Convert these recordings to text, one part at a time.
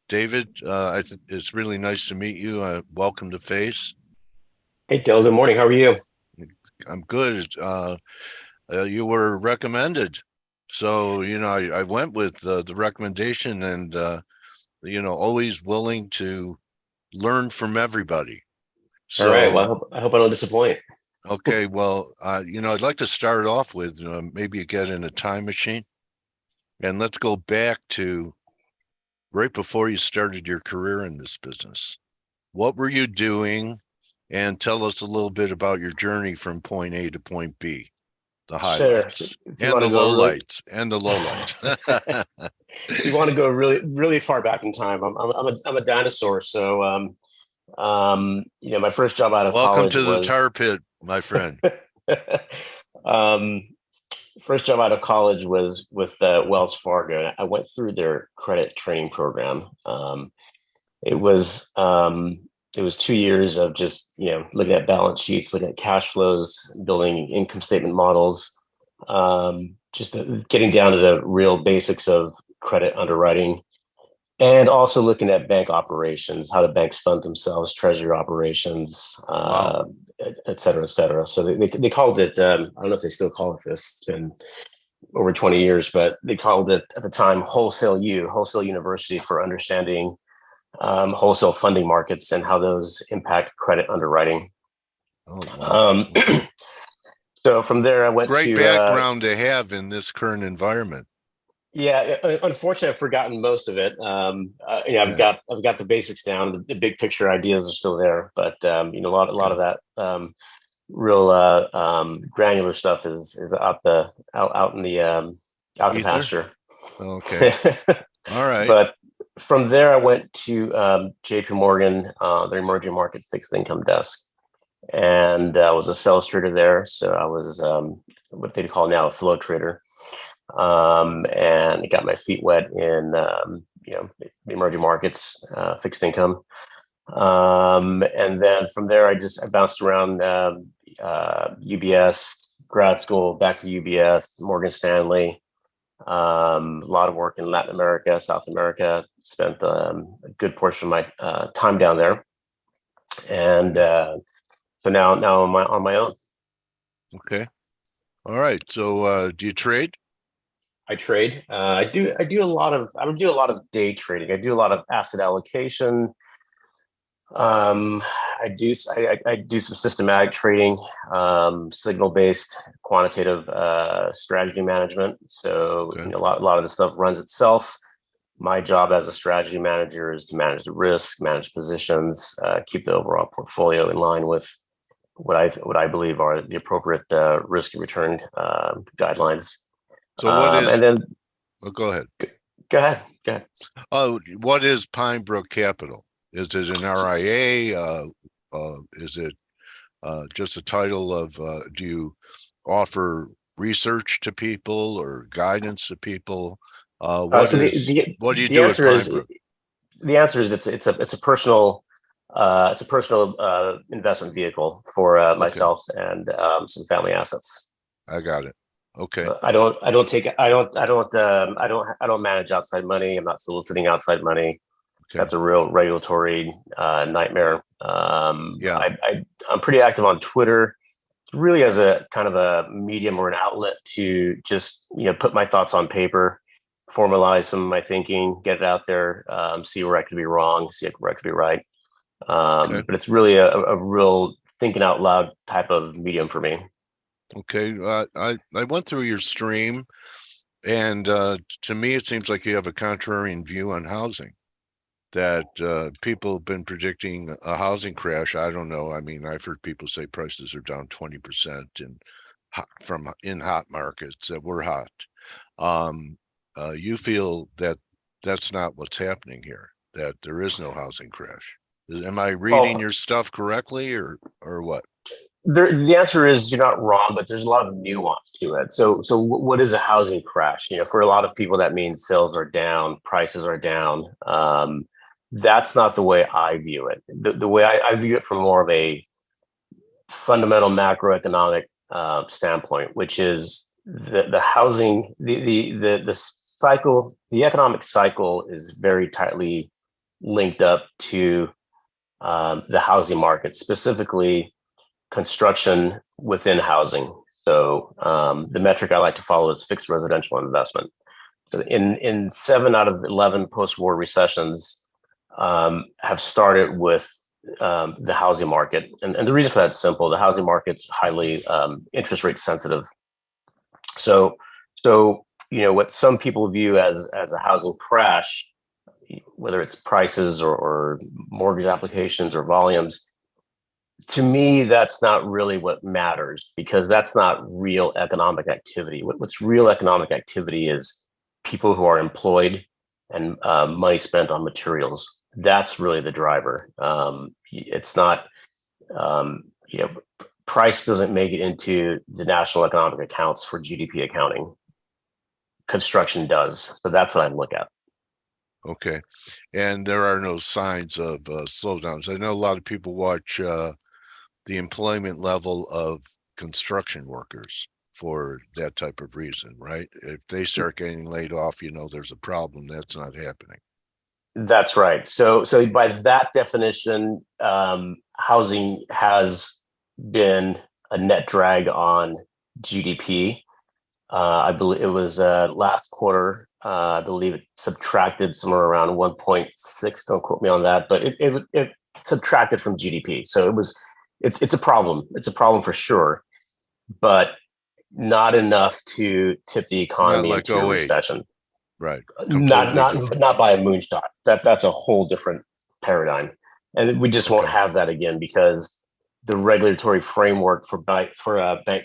David, it's really nice to meet you. Welcome to Face. Hey, Dale, good morning. How are you? I'm good. You were recommended. So, I went with the recommendation and, always willing to learn from everybody. All right. So, Well, I hope I don't disappoint. okay, well, I'd like to start off with maybe get in a time machine and let's go back to right before you started your career in this business. What were you doing? And tell us a little bit about your journey from point A to point B, the Sure. highlights If you and want the to go really, lowlights and the lowlights. if you want to go really, really far back in time, I'm a dinosaur. So, my first job out of Welcome college to the was, tar pit, my friend. um, first job out of college was with Wells Fargo. I went through their credit training program. It was um, it was 2 years of just looking at balance sheets, looking at cash flows, building income statement models, just getting down to the real basics of credit underwriting, and also looking at bank operations, how the banks fund themselves, treasury operations, Wow. et cetera, et cetera. So they called it. I don't know if they still call it this. It's been over 20 years, but they called it at the time Wholesale University, for understanding wholesale funding markets and how those impact credit underwriting. Oh, wow. Um, Okay. so from there, I went Great to background to have in this current environment. yeah. Unfortunately, I've forgotten most of it. Yeah. I've got the basics down. The big picture ideas are still there, but a lot Okay. of that real granular stuff is out in the Ether. pasture. Okay. All right. But from there, I went to J.P. Morgan, their emerging market fixed income desk, and I was a sales trader there. So I was what they call now a flow trader, and got my feet wet in the emerging markets, fixed income. And then from there, I bounced around UBS, grad school, back to UBS, Morgan Stanley. A lot of work in Latin America, South America. Spent a good portion of my time down there, and Okay. so now on my own. Okay. All right. So, do you trade? I trade. I would do a lot of day trading. I do a lot of asset allocation. Um, I do some systematic trading, signal based quantitative strategy management. So Okay. a lot of the stuff runs itself. My job as a strategy manager is to manage the risk, manage positions, keep the overall portfolio in line with what I believe are the appropriate risk and return guidelines. So, what is? And then Oh, go ahead. go ahead, go ahead. Oh, what is Pine Brook Capital? Is it an RIA? Is it just a title of? Do you offer research to people or guidance to people? So What do you the do at answer Pine is Brook? it's a personal investment vehicle for Okay, myself and some family assets. I got it. Okay, So I don't manage outside money. I'm not soliciting outside money. okay, That's a real regulatory nightmare. yeah, I'm pretty active on Twitter, really as a kind of a medium or an outlet to just put my thoughts on paper, formalize some of my thinking, get it out there, see where I could be wrong, see where I could be right. okay, But it's really a real thinking out loud type of medium for me. okay. I went through your stream, and to me, it seems like you have a contrarian view on housing. That people have been predicting a housing crash. I don't know. I mean, I've heard people say prices are down 20% in hot markets that were hot. Um, you feel that that's not what's happening here, that there is no housing crash. Am I reading Well, your stuff correctly or what? the answer is you're not wrong, but there's a lot of nuance to it. So what is a housing crash? For a lot of people, that means sales are down, prices are down. That's not the way I view it. The way I view it from more of a fundamental macroeconomic standpoint, which is the housing, the cycle, the economic cycle is very tightly linked up to the housing market, specifically construction within housing. So the metric I like to follow is fixed residential investment. So in 7 out of 11 post-war recessions have started with the housing market. And the reason for that is simple. The housing market's highly interest rate sensitive. So what some people view as a housing crash, whether it's prices or mortgage applications or volumes, to me, that's not really what matters, because that's not real economic activity. What's real economic activity is people who are employed and money spent on materials. That's really the driver. It's not, price doesn't make it into the national economic accounts for GDP accounting. Construction does. So that's what I look at. Okay. And there are no signs of slowdowns. I know a lot of people watch the employment level of construction workers for that type of reason, right? If they start getting laid off, there's a problem. That's not happening. That's right. So by that definition, housing has been a net drag on GDP. I believe it was last quarter. I believe it subtracted somewhere around 1.6. Don't quote me on that, but it subtracted from GDP. So it's a problem. It's a problem for sure, but not enough to tip the economy like into a recession. Right. Not by a moonshot. That's a whole different paradigm, and we just won't have that again, because the regulatory framework for bank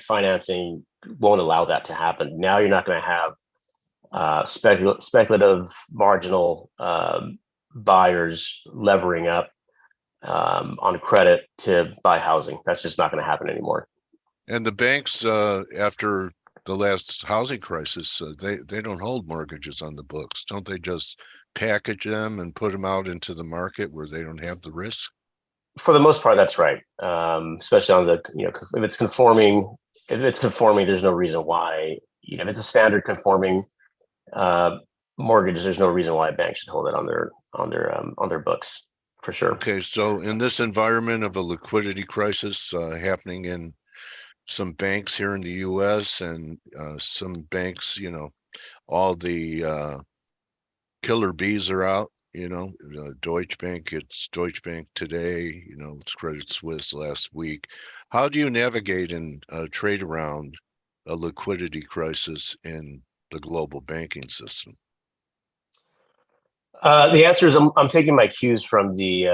financing won't allow that to happen. Now you're not going to have speculative marginal buyers levering up on credit to buy housing. That's just not going to happen anymore. And the banks, after the last housing crisis, they don't hold mortgages on the books. Don't they just package them and put them out into the market where they don't have the risk? For the most part, that's right. Especially on the, if it's conforming, there's no reason why, if it's a standard conforming mortgage, there's no reason why a bank should hold it on their books, for sure. Okay, so in this environment of a liquidity crisis happening in some banks here in the U.S. and some banks, all the killer bees are out. Deutsche Bank, it's Deutsche Bank today. It's Credit Suisse last week. How do you navigate and trade around a liquidity crisis in the global banking system? The answer is I'm taking my cues from the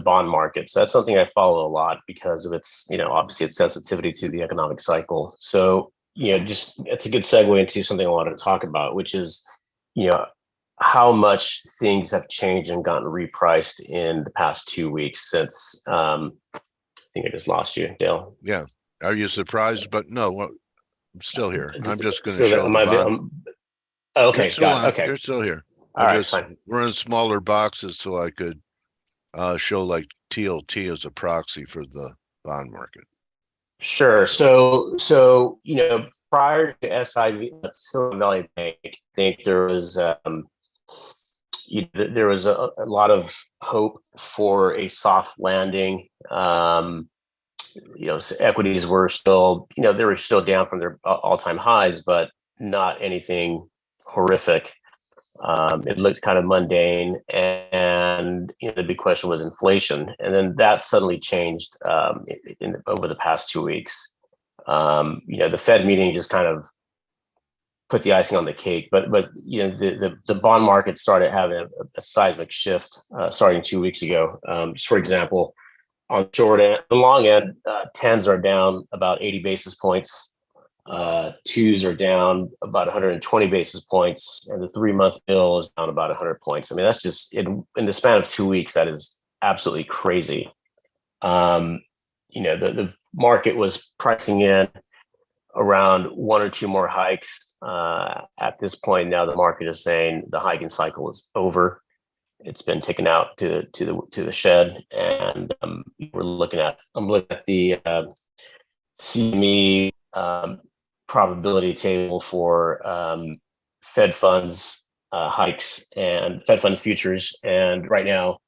bond market. So that's something I follow a lot because of its, obviously its sensitivity to the economic cycle. So, just it's a good segue into something I wanted to talk about, which is, how much things have changed and gotten repriced in the past 2 weeks since, I think I just lost you, Dale. Yeah. Are you surprised? But no, I'm still here. I'm just going to show the bond. Okay, got it. Okay. You're still here. Fine. We're in smaller boxes so I could show like TLT as a proxy for the bond market. Sure. So prior to SIV, Silicon Valley Bank, I think there was a lot of hope for a soft landing. Equities were still, they were still down from their all-time highs, but not anything horrific. It looked kind of mundane, and the big question was inflation, and then that suddenly changed over the past 2 weeks. The Fed meeting just kind of put the icing on the cake, but the bond market started having a seismic shift starting 2 weeks ago. Just for example, on short end, the long end, 10s are down about 80 basis points. 2s are down about 120 basis points, and the 3-month bill is down about 100 points. I mean, that's just in the span of 2 weeks. That is absolutely crazy. The market was pricing in around 1 or 2 more hikes. At this point, now the market is saying the hiking cycle is over. It's been taken out to the shed, and I'm looking at the CME probability table for Fed funds hikes and Fed fund futures. And right now,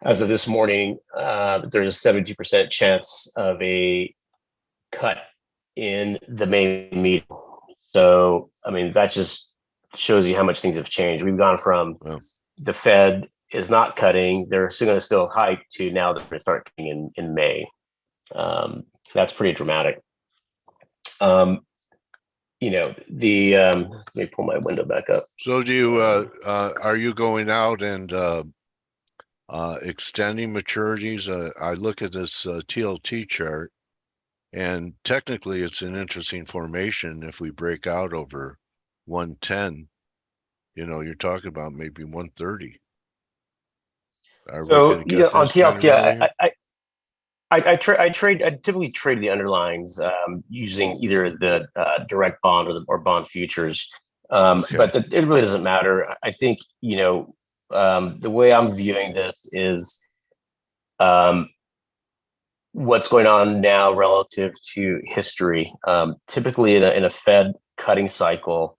as of this morning, there's a 70% chance of a cut in the May meeting. So, I mean, that just shows you how much things have changed. We've gone from the Fed is not cutting, they're still going to still hike, to now they're going to start cutting in May. That's pretty dramatic. Let me pull my window back up. So do you, are you going out and extending maturities? I look at this TLT chart, and technically it's an interesting formation. If we break out over 110, you're talking about maybe 130. Are we going to get on this kind of TLT, earlier? I typically trade the underlyings using either the direct bond or bond futures. But it really doesn't matter. I think, the way I'm viewing this is what's going on now relative to history. Typically in a Fed cutting cycle,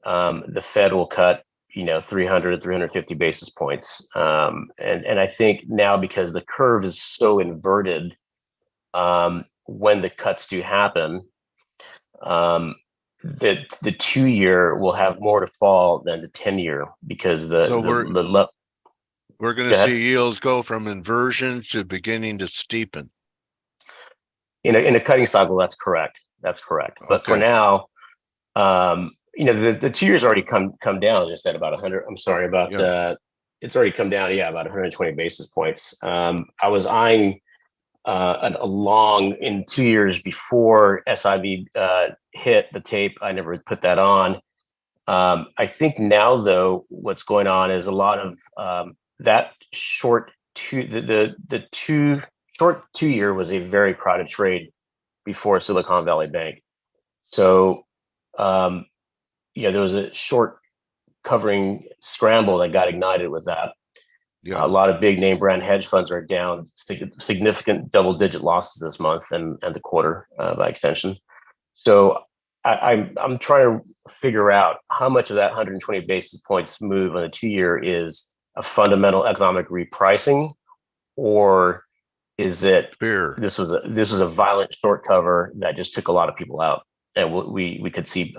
the Fed will cut 300, 350 basis points. And I think now, because the curve is so inverted, when the cuts do happen, the 2-year will have more to fall than the 10-year, because we're going to see yields go from inversion to beginning to steepen. In a cutting cycle, that's correct. But for now, the 2 years already come down, as I said, about 100. I'm sorry about it's already come down, about 120 basis points. I was eyeing a long in 2 years before SIV hit the tape. I never put that on. I think now, though, what's going on is a lot of that short short 2-year was a very crowded trade before Silicon Valley Bank. So, there was a short covering scramble that got ignited with that. A lot of big name brand hedge funds are down significant double-digit losses this month and the quarter by extension. So I'm trying to figure out how much of that 120 basis points move on the 2-year is a fundamental economic repricing, or is it fear? This was a violent short cover that just took a lot of people out, and we could see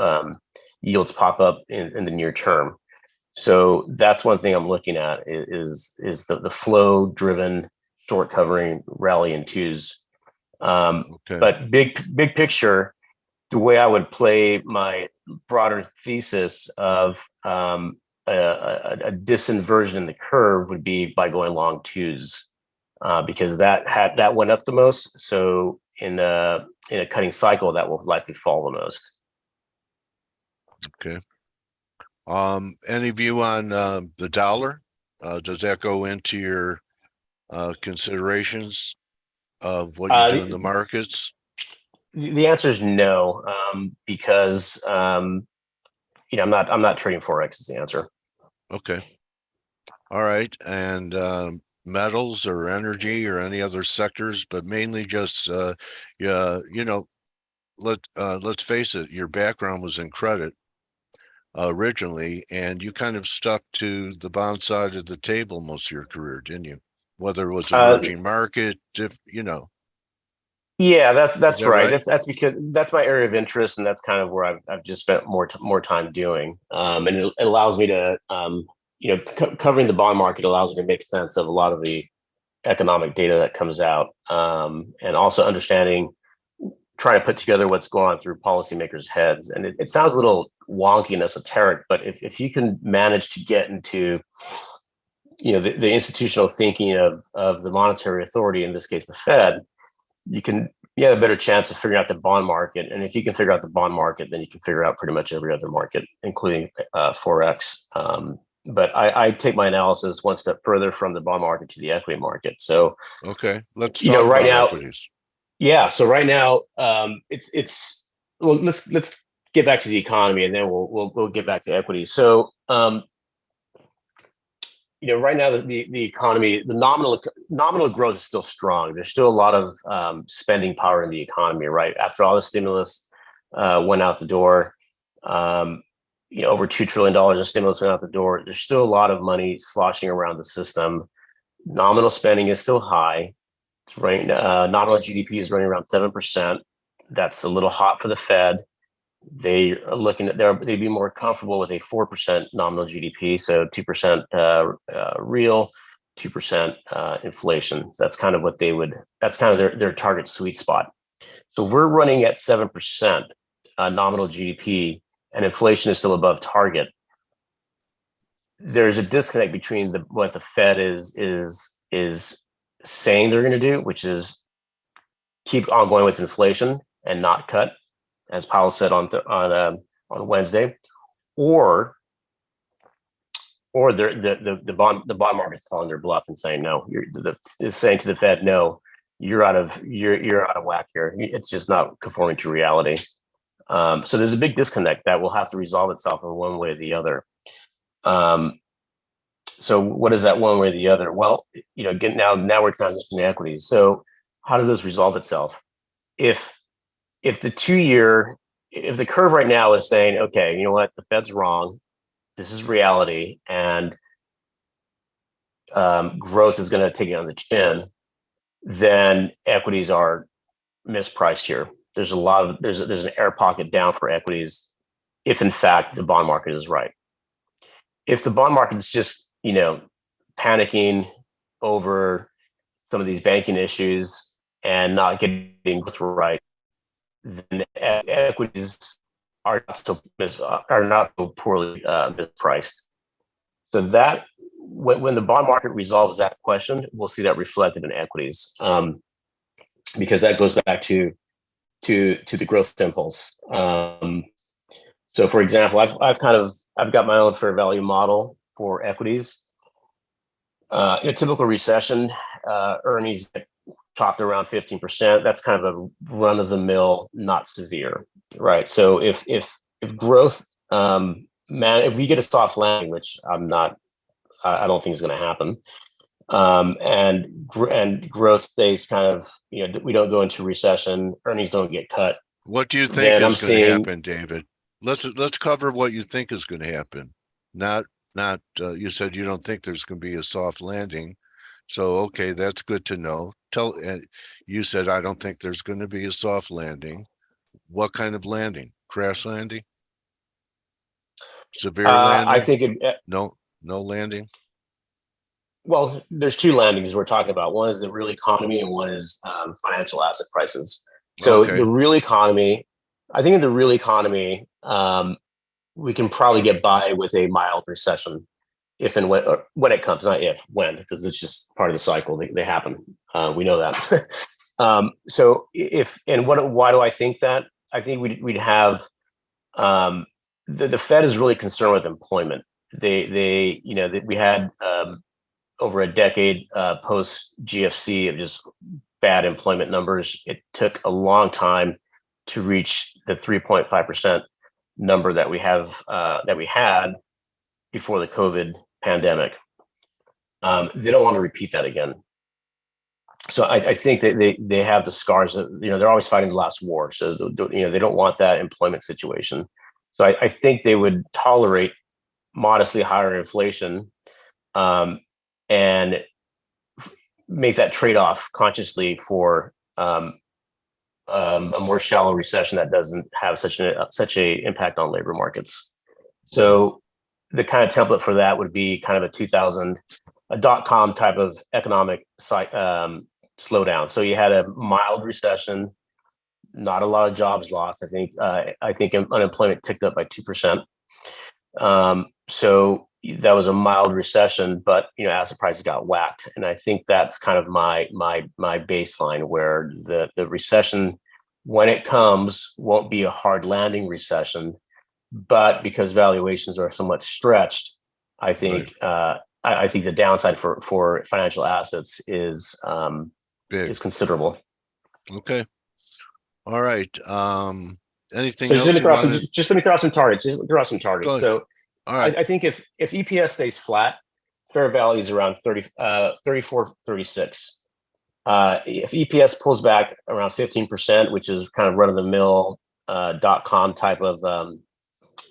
yields pop up in the near term. So that's one thing I'm looking at is the flow driven short covering rally in twos. But big picture, the way I would play my broader thesis of a disinversion in the curve would be by going long twos, because that went up the most. So in a cutting cycle, that will likely fall the most. Okay. Any view on the dollar? Does that go into your considerations of what you do in the markets? The answer is no, because I'm not trading Forex is the answer. Okay. All right. And metals or energy or any other sectors, but mainly just let's face it, your background was in credit originally, and you kind of stuck to the bond side of the table most of your career, didn't you? Whether it was emerging market, Yeah, that's right. right? That's because that's my area of interest, and that's kind of where I've just spent more time doing. And it allows me to covering the bond market allows me to make sense of a lot of the economic data that comes out, and also trying to put together what's going on through policymakers' heads. And it sounds a little wonky and esoteric, but if you can manage to get into the institutional thinking of the monetary authority, in this case the Fed, you have a better chance of figuring out the bond market. And if you can figure out the bond market, then you can figure out pretty much every other market, including Forex. But I take my analysis one step further from the bond market to the equity market. So okay, let's talk about equities. Yeah. So right now, well, let's get back to the economy, and then we'll get back to equity. So right now the economy, the nominal growth is still strong. There's still a lot of spending power in the economy, right? After all the stimulus went out the door, over $2 trillion of stimulus went out the door. There's still a lot of money sloshing around the system. Nominal spending is still high. It's running, nominal GDP is running around 7%. That's a little hot for the Fed. They are looking at they'd be more comfortable with a 4% nominal GDP, so 2% real, 2% inflation. So that's kind of what they would. That's kind of their target sweet spot. So we're running at 7% nominal GDP, and inflation is still above target. There's a disconnect between what the Fed is saying they're going to do, which is keep on going with inflation and not cut, as Powell said on Wednesday, or the bond market's calling their bluff and saying no. Is saying to the Fed, no, you're out of whack here. It's just not conforming to reality. So there's a big disconnect that will have to resolve itself in one way or the other. So what is that one way or the other? Well, again, now we're transitioning to equities. So how does this resolve itself? If the curve right now is saying, okay, you know what, the Fed's wrong, this is reality, and growth is going to take it on the chin, then equities are mispriced here. There's an air pocket down for equities if in fact the bond market is right. If the bond market is just panicking over some of these banking issues and not getting growth right, then equities are not so poorly mispriced. So that when the bond market resolves that question, we'll see that reflected in equities, because that goes back to the growth impulse. So, for example, I've got my own fair value model for equities. In a typical recession, earnings chopped around 15%. That's kind of a run of the mill, not severe, right? So if growth, if we get a soft landing, which I don't think is going to happen, and growth stays kind of, we don't go into recession, earnings don't get cut. What do you think is going to happen, David? Let's cover what you think is going to happen. Not you said you don't think there's going to be a soft landing. So, okay, that's good to know. You said, I don't think there's going to be a soft landing. What kind of landing? Crash landing? Severe landing? I think no landing. Well, there's two landings we're talking about. One is the real economy, and one is financial asset prices. So okay. The real economy, I think in the real economy, we can probably get by with a mild recession if and when it comes, not if, when, because it's just part of the cycle. They happen. We know that. So why do I think that? I think we'd have, the Fed is really concerned with employment. We had over a decade post GFC of just bad employment numbers. It took a long time to reach the 3.5% number that we had before the COVID pandemic. They don't want to repeat that again. So I think that they have the scars that, they're always fighting the last war. So, they don't want that employment situation. So I think they would tolerate modestly higher inflation, and make that trade-off consciously for a more shallow recession that doesn't have such a impact on labor markets. So the kind of template for that would be kind of a dot-com type of economic slowdown. So you had a mild recession, not a lot of jobs lost. I think unemployment ticked up by 2%. So that was a mild recession, but asset prices got whacked, and I think that's kind of my baseline, where the recession, when it comes, won't be a hard landing recession, but because valuations are somewhat stretched, I think right. I think the downside for financial assets is considerable. Okay, all right. Anything so else? Just let me throw out some targets. So. All right. I think if EPS stays flat, fair value is around 34, 36. If EPS pulls back around 15%, which is kind of run-of-the-mill .com type of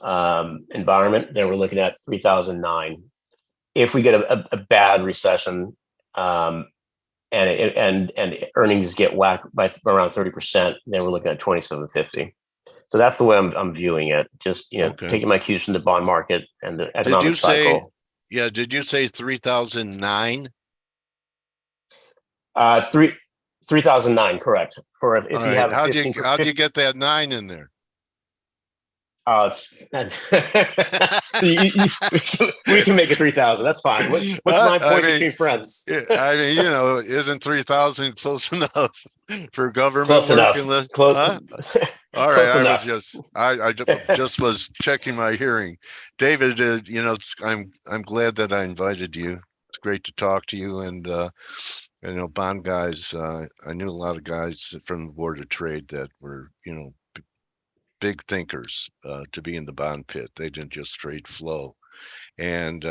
environment, then we're looking at 3,009. If we get a bad recession, and earnings get whacked by around 30%, then we're looking at 2,750. So that's the way I'm viewing it. Just, Okay. taking my cues from the bond market and the Did economic you say, cycle. yeah, did you say 3009? 3,009, correct. For if All you right. have 15, How'd you get that 9 in there? it's we can make it 3,000. That's fine. What's 9 points between friends? I mean, isn't 3,000 close enough for government Close work? enough. Huh? All right, Close enough. I just was checking my hearing. David, I'm glad that I invited you. It's great to talk to you, and bond guys. I knew a lot of guys from the Board of Trade that were, big thinkers to be in the bond pit. They didn't just trade flow, and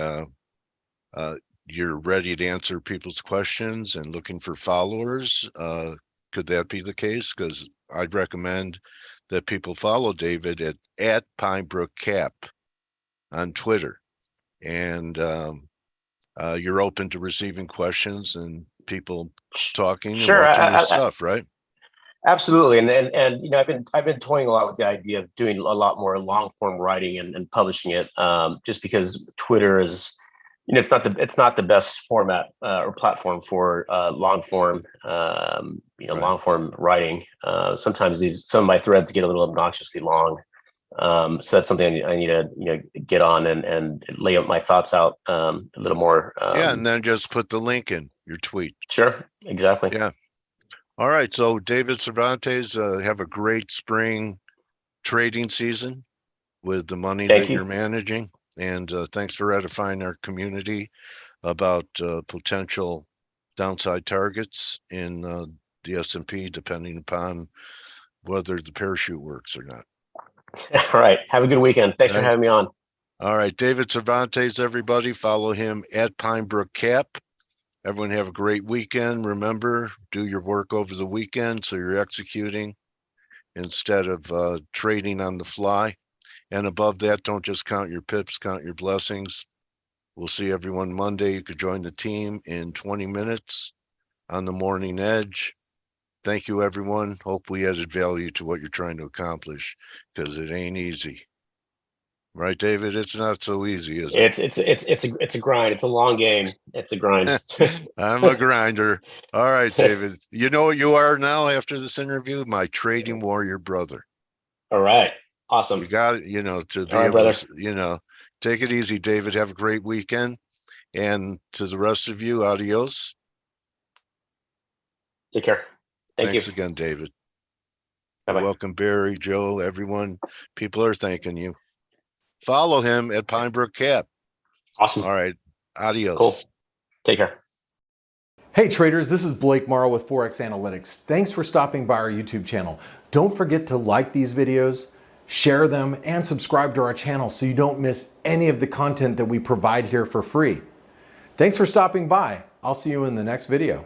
you're ready to answer people's questions and looking for followers. Could that be the case? Because I'd recommend that people follow David at Pinebrook Cap on Twitter, and you're open to receiving questions and people talking and Sure. watching your stuff, right? Absolutely, and I've been toying a lot with the idea of doing a lot more long form writing and publishing it, just because Twitter is, it's not the best format or platform for long form, Right. long form writing. Sometimes some of my threads get a little obnoxiously long, so that's something I need to get on and lay out my thoughts out a little more. Yeah, and then just put the link in your tweet. Sure, exactly. Yeah. All right. So David Cervantes, have a great spring trading season with the money Thank that you. you're managing. And thanks for edifying our community about potential downside targets in the S&P, depending upon whether the parachute works or not. All right. Have a good weekend. Thanks for having me on. All right. David Cervantes, everybody, follow him at Pinebrook Cap. Everyone have a great weekend. Remember, do your work over the weekend so you're executing instead of trading on the fly. And above that, don't just count your pips, count your blessings. We'll see everyone Monday. You could join the team in 20 minutes on the Morning Edge. Thank you, everyone. Hope we added value to what you're trying to accomplish, because it ain't easy. Right, David? It's not so easy, is it? It's a grind. It's a long game. It's a grind. I'm a grinder. All right, David. You know what you are now after this interview? My trading warrior brother. All right. Awesome. You got it, to be able to, take it easy, David. Have a great weekend. And to the rest of you, adios. Take care. Thanks you. again, David. Bye-bye. Welcome, Barry, Joe, everyone. People are thanking you. Follow him at Pinebrook Cap. Awesome. All right. Adios. Cool. Take care. Hey traders, this is Blake Morrow with ForexAnalytix. Thanks for stopping by our YouTube channel. Don't forget to like these videos, share them, and subscribe to our channel so you don't miss any of the content that we provide here for free. Thanks for stopping by. I'll see you in the next video.